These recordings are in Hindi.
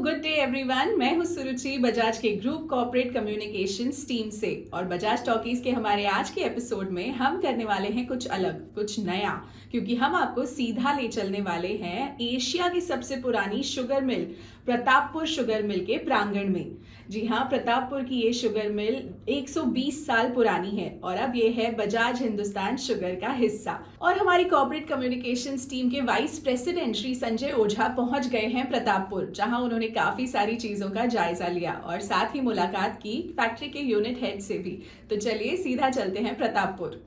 Good day everyone. मैं हूं सुरुचि बजाज के ग्रुप कॉर्पोरेट कम्युनिकेशंस टीम से और बजाज टॉकीज के हमारे आज के एपिसोड में हम करने वाले हैं कुछ अलग, कुछ नया, क्योंकि हम आपको सीधा ले चलने वाले हैं एशिया की सबसे पुरानी sugar mill Pratappur sugar mill के प्रांगण में। जी हाँ, प्रतापपुर की ये शुगर मिल 120 साल पुरानी है और अब ये है बजाज हिंदुस्तान शुगर का हिस्सा। और हमारी कॉर्पोरेट कम्युनिकेशंस टीम के वाइस प्रेसिडेंट श्री संजय ओझा पहुंच गए हैं प्रतापपुर, जहां उन्होंने काफी सारी चीजों का जायजा लिया और साथ ही मुलाकात की फैक्ट्री के यूनिट हेड से भी। तो चलिए सीधा चलते हैं प्रतापपुर।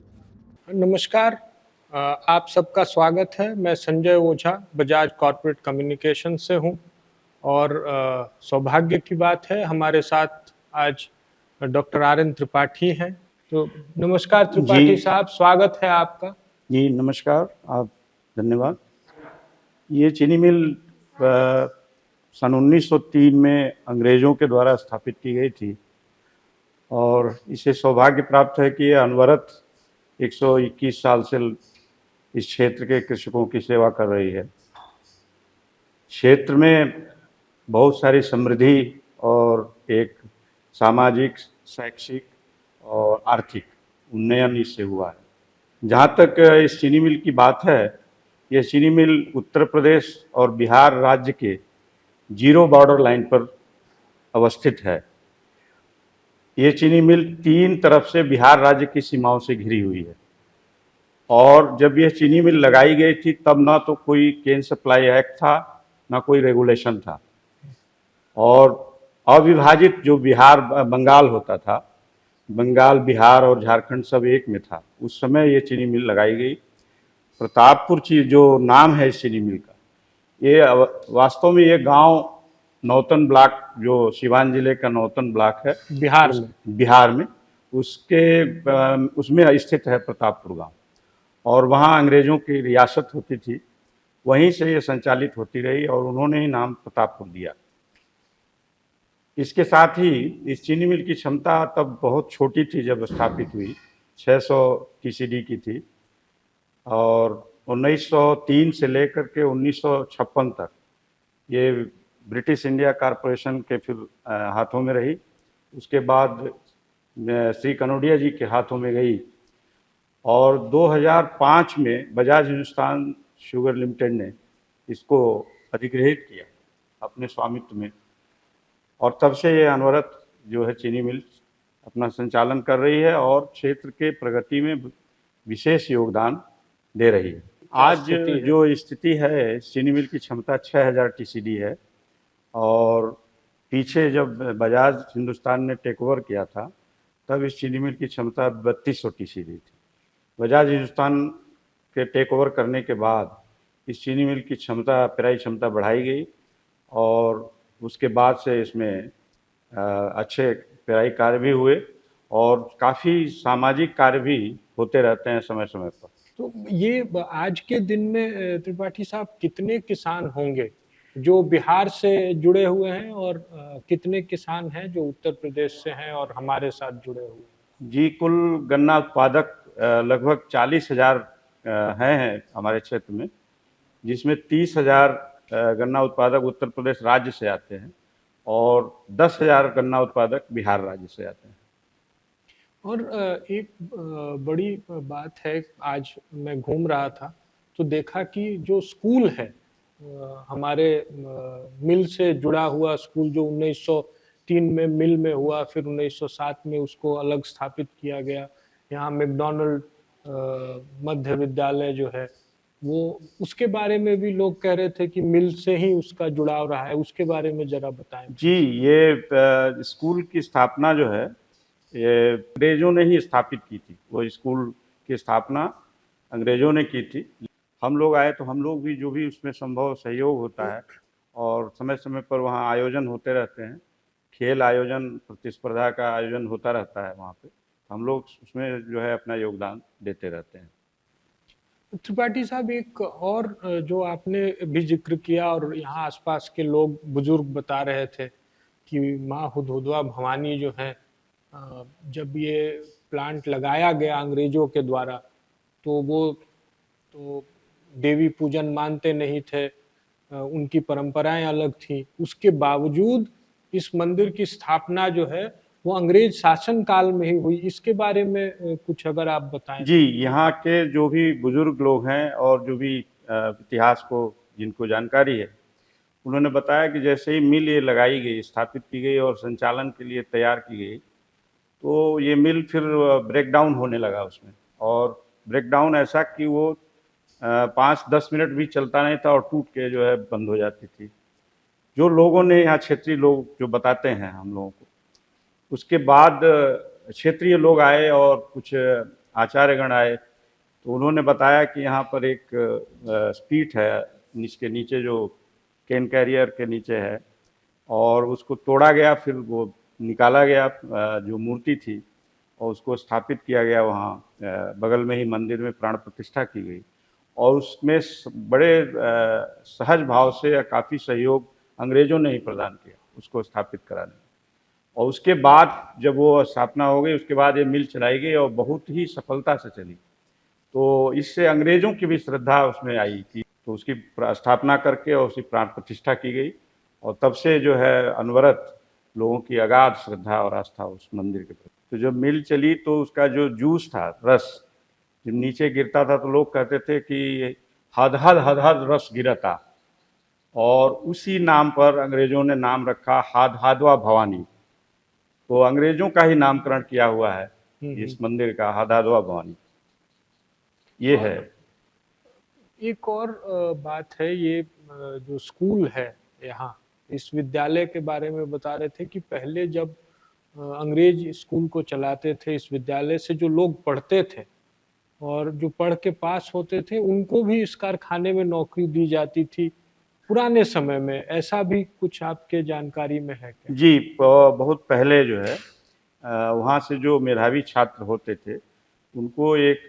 नमस्कार। आप सबका स्वागत है। मैं संजय ओझा बजाज कॉर्पोरेट कम्युनिकेशन से हूं और सौभाग्य की बात है हमारे साथ आज डॉक्टर आर.एन. त्रिपाठी हैं। तो नमस्कार त्रिपाठी साहब, स्वागत है आपका। जी नमस्कार, आप धन्यवाद। ये चीनी मिल सन 1903 में अंग्रेज़ों के द्वारा स्थापित की गई थी और इसे सौभाग्य प्राप्त है कि ये अनवरत 121 साल से इस क्षेत्र के कृषकों की सेवा कर रही है। क्षेत्र में बहुत सारी समृद्धि और एक सामाजिक, शैक्षिक और आर्थिक उन्नयन इससे हुआ है। जहाँ तक इस चीनी मिल की बात है, यह चीनी मिल उत्तर प्रदेश और बिहार राज्य के जीरो बॉर्डर लाइन पर अवस्थित है। ये चीनी मिल 3 तरफ से बिहार राज्य की सीमाओं से घिरी हुई है और जब यह चीनी मिल लगाई गई थी तब ना तो कोई केन सप्लाई एक्ट था, ना कोई रेगुलेशन था और अविभाजित जो बिहार बंगाल होता था, बंगाल, बिहार और झारखंड सब एक में था। उस समय ये चीनी मिल लगाई गई। प्रतापपुर जो नाम है इस चीनी मिल का, ये वास्तव में ये गांव नौतन ब्लॉक, जो सिवान जिले का नौतन ब्लॉक है बिहार में उसमें स्थित है प्रतापपुर गांव और वहाँ अंग्रेज़ों की रियासत होती थी। वहीं से ये संचालित होती रही और उन्होंने ही नाम प्रतापपुर दिया। इसके साथ ही इस चीनी मिल की क्षमता तब बहुत छोटी थी जब स्थापित हुई, 600 टीसीडी की थी और 1903 से लेकर के 1956 तक ये ब्रिटिश इंडिया कॉरपोरेशन के फिर हाथों में रही। उसके बाद श्री कनोडिया जी के हाथों में गई और 2005 में बजाज हिंदुस्तान शुगर लिमिटेड ने इसको अधिग्रहित किया अपने स्वामित्व में और तब से ये अनवरत जो है चीनी मिल अपना संचालन कर रही है और क्षेत्र के प्रगति में विशेष योगदान दे रही है। आज जो स्थिति है, चीनी मिल की क्षमता 6000 टीसीडी है और पीछे जब बजाज हिंदुस्तान ने टेक ओवर किया था तब इस चीनी मिल की क्षमता 3200 टीसीडी थी। बजाज हिंदुस्तान के टेक ओवर करने के बाद इस चीनी मिल की क्षमता, पेराई क्षमता बढ़ाई गई और उसके बाद से इसमें अच्छे पेराई कार्य भी हुए और काफ़ी सामाजिक कार्य भी होते रहते हैं समय समय पर। तो ये आज के दिन में त्रिपाठी साहब कितने किसान होंगे जो बिहार से जुड़े हुए हैं और कितने किसान हैं जो उत्तर प्रदेश से हैं और हमारे साथ जुड़े हुए हैं? जी, कुल गन्ना उत्पादक लगभग 40,000 हैं हमारे क्षेत्र में, जिसमें 30,000 गन्ना उत्पादक उत्तर प्रदेश राज्य से आते हैं और 10,000 गन्ना उत्पादक बिहार राज्य से आते हैं। और एक बड़ी बात है, आज मैं घूम रहा था तो देखा कि जो स्कूल है हमारे मिल से जुड़ा हुआ स्कूल, जो 1903 में मिल में हुआ, फिर 1907 में उसको अलग स्थापित किया गया। यहाँ मैकडॉनल्ड मध्य विद्यालय जो है वो, उसके बारे में भी लोग कह रहे थे कि मिल से ही उसका जुड़ाव रहा है। उसके बारे में जरा बताएं। जी, ये स्कूल की स्थापना जो है ये अंग्रेजों ने ही स्थापित की थी। वो स्कूल की स्थापना अंग्रेजों ने की थी। हम लोग आए तो हम लोग भी जो भी उसमें संभव सहयोग होता है और समय समय पर वहाँ आयोजन होते रहते हैं, खेल आयोजन, प्रतिस्पर्धा का आयोजन होता रहता है वहाँ पे, हम लोग उसमें जो है अपना योगदान देते रहते हैं। त्रिपाठी साहब, एक और जो आपने भी जिक्र किया और यहाँ आसपास के लोग बुजुर्ग बता रहे थे कि माँ हुदहुदवा भवानी जो है, जब ये प्लांट लगाया गया अंग्रेजों के द्वारा तो वो तो देवी पूजन मानते नहीं थे उनकी परंपराएं अलग थी, उसके बावजूद इस मंदिर की स्थापना जो है वो अंग्रेज शासन काल में ही हुई। इसके बारे में कुछ अगर आप बताएं जी, तो। यहाँ के जो भी बुजुर्ग लोग हैं और जो भी इतिहास को जिनको जानकारी है, उन्होंने बताया कि जैसे ही मिल ये लगाई गई, स्थापित की गई और संचालन के लिए तैयार की गई, तो ये मिल फिर ब्रेक डाउन होने लगा उसमें। और ब्रेक डाउन ऐसा कि वो 5-10 मिनट भी चलता नहीं था और टूट के जो है बंद हो जाती थी। जो लोगों ने यहाँ क्षेत्रीय लोग जो बताते हैं हम लोगों को, उसके बाद क्षेत्रीय लोग आए और कुछ आचार्यगण आए, तो उन्होंने बताया कि यहाँ पर एक स्पीट है, इसके नीचे जो कैन कैरियर के नीचे है, और उसको तोड़ा गया, फिर वो निकाला गया जो मूर्ति थी, और उसको स्थापित किया गया वहाँ बगल में ही मंदिर में प्राण प्रतिष्ठा की गई। और उसमें बड़े सहज भाव से काफ़ी सहयोग अंग्रेजों ने ही प्रदान किया उसको स्थापित कराने में। और उसके बाद जब वो स्थापना हो गई, उसके बाद ये मिल चलाई गई और बहुत ही सफलता से चली। तो इससे अंग्रेजों की भी श्रद्धा उसमें आई थी, तो उसकी स्थापना करके और उसकी प्राण प्रतिष्ठा की गई, और तब से जो है अनवरत लोगों की अगाध श्रद्धा और आस्था उस मंदिर के प्रति। तो जब मिल चली तो उसका जो जूस था, रस जब नीचे गिरता था तो लोग कहते थे कि हद हद हद हद रस गिरता, और उसी नाम पर अंग्रेजों ने नाम रखा हाद हादवा भवानी। तो अंग्रेजों का ही नामकरण किया हुआ है इस मंदिर का, हाद हादवा भवानी ये है। एक और बात है, ये जो स्कूल है यहाँ, इस विद्यालय के बारे में बता रहे थे कि पहले जब अंग्रेज स्कूल को चलाते थे, इस विद्यालय से जो लोग पढ़ते थे और जो पढ़ के पास होते थे उनको भी इस कारखाने में नौकरी दी जाती थी पुराने समय में। ऐसा भी कुछ आपके जानकारी में है क्या? जी, बहुत पहले जो है वहाँ से जो मेधावी छात्र होते थे उनको एक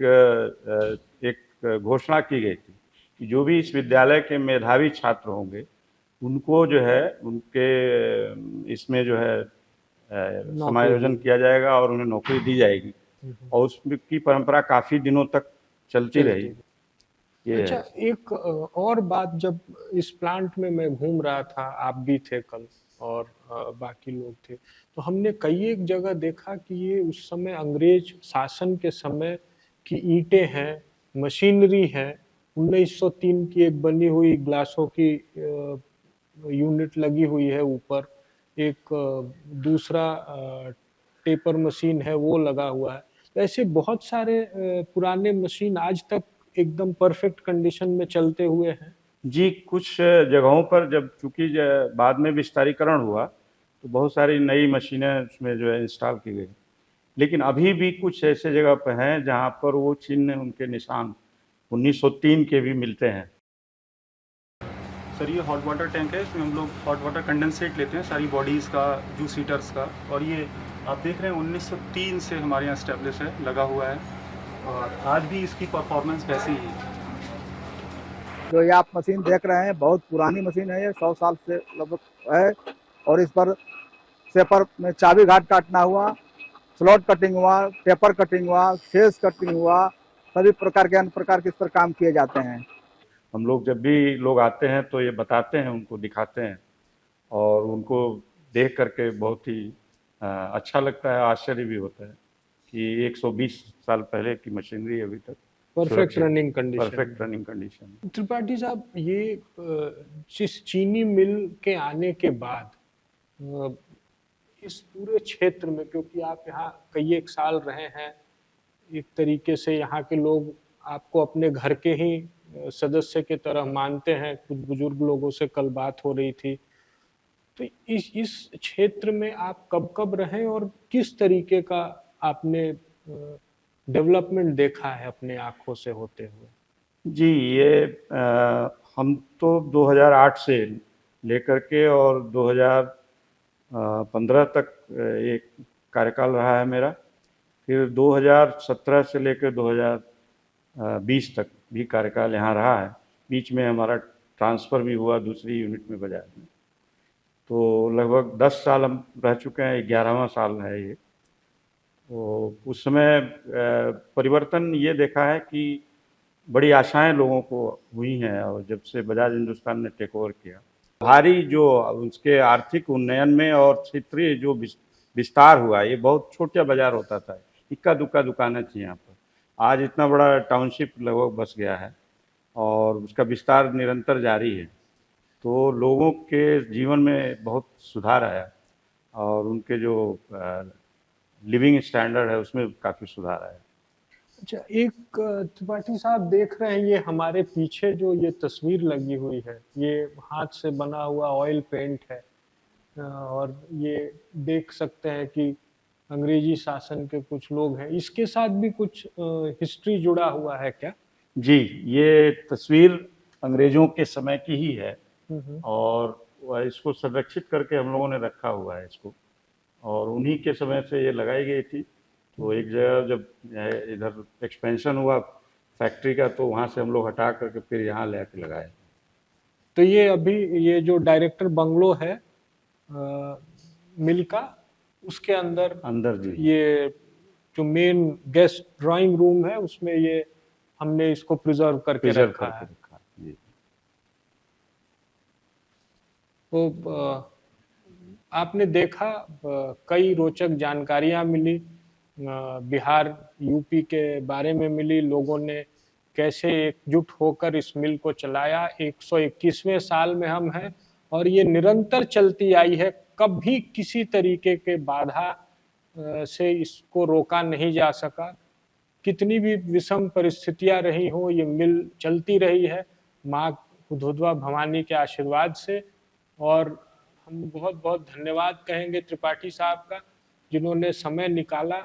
घोषणा की गई थी कि जो भी इस विद्यालय के मेधावी छात्र होंगे उनको जो है उनके इसमें जो है समायोजन किया जाएगा और उन्हें नौकरी दी जाएगी। और उसकी परंपरा काफ़ी दिनों तक चलती रही। ये अच्छा, है। एक और बात, जब इस प्लांट में मैं घूम रहा था, आप भी थे कल और बाकी लोग थे, तो हमने कई एक जगह देखा कि ये उस समय अंग्रेज शासन के समय की ईंटें हैं, मशीनरी है। 1903 की एक बनी हुई ग्लासों की यूनिट लगी हुई है ऊपर, एक दूसरा टेपर मशीन है वो लगा हुआ है। तो ऐसे बहुत सारे पुराने मशीन आज तक एकदम परफेक्ट कंडीशन में चलते हुए हैं। जी, कुछ जगहों पर जब चूंकि बाद में विस्तारीकरण हुआ तो बहुत सारी नई मशीनें उसमें जो है इंस्टॉल की गई, लेकिन अभी भी कुछ ऐसे जगह पर हैं जहां पर वो चिन्ह, उनके निशान 1903 के भी मिलते हैं। सर ये हॉट वाटर टैंक है, इसमें हम लोग हॉट वाटर कंडेंसेट लेते हैं सारी बॉडीज़ का, जूस हीटर्स का। और ये आप देख रहे हैं 1903 से हमारे यहाँ स्टैब्लिश है, लगा हुआ है, और आज भी इसकी परफॉर्मेंस वैसे ही है। जो ये आप मशीन देख रहे हैं बहुत पुरानी मशीन है, ये 100 साल से लगभग है। और इस पर सेपर में चाबी घाट काटना हुआ, स्लॉट कटिंग हुआ, पेपर कटिंग हुआ, फेस कटिंग हुआ, सभी प्रकार के अन्य प्रकार के इस पर काम किए जाते हैं। हम लोग जब भी लोग आते हैं तो ये बताते हैं, उनको दिखाते हैं, और उनको देख करके बहुत ही अच्छा लगता है, आश्चर्य भी होता है कि 120 साल पहले की मशीनरी अभी तक perfect running condition. Perfect running condition. Tripathi साहब, ये जिस चीनी मिल के आने के बाद इस पूरे क्षेत्र में, क्योंकि आप यहाँ कई एक साल रहे हैं, एक तरीके से यहाँ के लोग आपको अपने घर के ही सदस्य की तरह मानते हैं। कुछ बुजुर्ग लोगों से कल बात हो रही थी। तो इस क्षेत्र में आप कब कब रहे और किस तरीके का आपने डेवलपमेंट देखा है अपने आंखों से होते हुए? जी, ये हम तो 2008 से लेकर के और 2015 तक एक कार्यकाल रहा है मेरा। फिर 2017 से लेकर 2020 तक भी कार्यकाल यहाँ रहा है। बीच में हमारा ट्रांसफ़र भी हुआ दूसरी यूनिट में बजाज में। तो लगभग 10 साल हम रह चुके हैं, 11वां साल है ये। तो उस समय परिवर्तन ये देखा है कि बड़ी आशाएं लोगों को हुई हैं, और जब से बजाज हिंदुस्तान ने टेक ओवर किया, भारी जो उसके आर्थिक उन्नयन में और क्षेत्रीय जो विस्तार हुआ, ये बहुत छोटा बाजार होता था, इक्का दुक्का दुकानें थी यहाँ पर, आज इतना बड़ा टाउनशिप लगभग बस गया है और उसका विस्तार निरंतर जारी है। तो लोगों के जीवन में बहुत सुधार आया और उनके जो लिविंग स्टैंडर्ड है उसमें काफ़ी सुधार आया। अच्छा, एक त्रिपाठी साहब देख रहे हैं, ये हमारे पीछे जो ये तस्वीर लगी हुई है, ये हाथ से बना हुआ ऑयल पेंट है, और ये देख सकते हैं कि अंग्रेजी शासन के कुछ लोग हैं। इसके साथ भी कुछ हिस्ट्री जुड़ा हुआ है क्या? जी, ये तस्वीर अंग्रेजों के समय की ही है और इसको संरक्षित करके हम लोगों ने रखा हुआ है इसको, और उन्हीं के समय से ये लगाई गई थी। तो एक जगह जब इधर एक्सपेंशन हुआ फैक्ट्री का, तो वहाँ से हम लोग हटा करके फिर यहाँ ले आके लगाए। तो ये अभी ये जो डायरेक्टर बंगलो है मिल का, उसके अंदर जी ये जो मेन गेस्ट ड्राइंग रूम है, उसमें ये हमने इसको प्रिजर्व करके रखा है। जी। तो आपने देखा, कई रोचक जानकारियां मिली, बिहार यूपी के बारे में मिली, लोगों ने कैसे एकजुट होकर इस मिल को चलाया। 121वें साल में हम हैं और ये निरंतर चलती आई है, कभी किसी तरीके के बाधा से इसको रोका नहीं जा सका। कितनी भी विषम परिस्थितियां रही हो, ये मिल चलती रही है माँ हुदहुदवा भवानी के आशीर्वाद से। और हम बहुत बहुत धन्यवाद कहेंगे त्रिपाठी साहब का, जिन्होंने समय निकाला,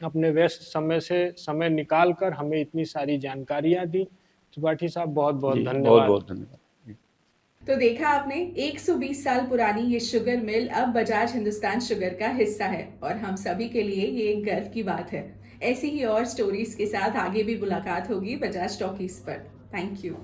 अपने व्यस्त समय से समय निकाल कर हमें इतनी सारी जानकारियां दी। त्रिपाठी साहब बहुत बहुत धन्यवाद। बहुत बहुत धन्यवाद। तो देखा आपने, 120 साल पुरानी ये शुगर मिल अब बजाज हिंदुस्तान शुगर का हिस्सा है और हम सभी के लिए ये एक गर्व की बात है। ऐसी ही और स्टोरीज के साथ आगे भी मुलाकात होगी बजाज टॉकीज पर। Thank you.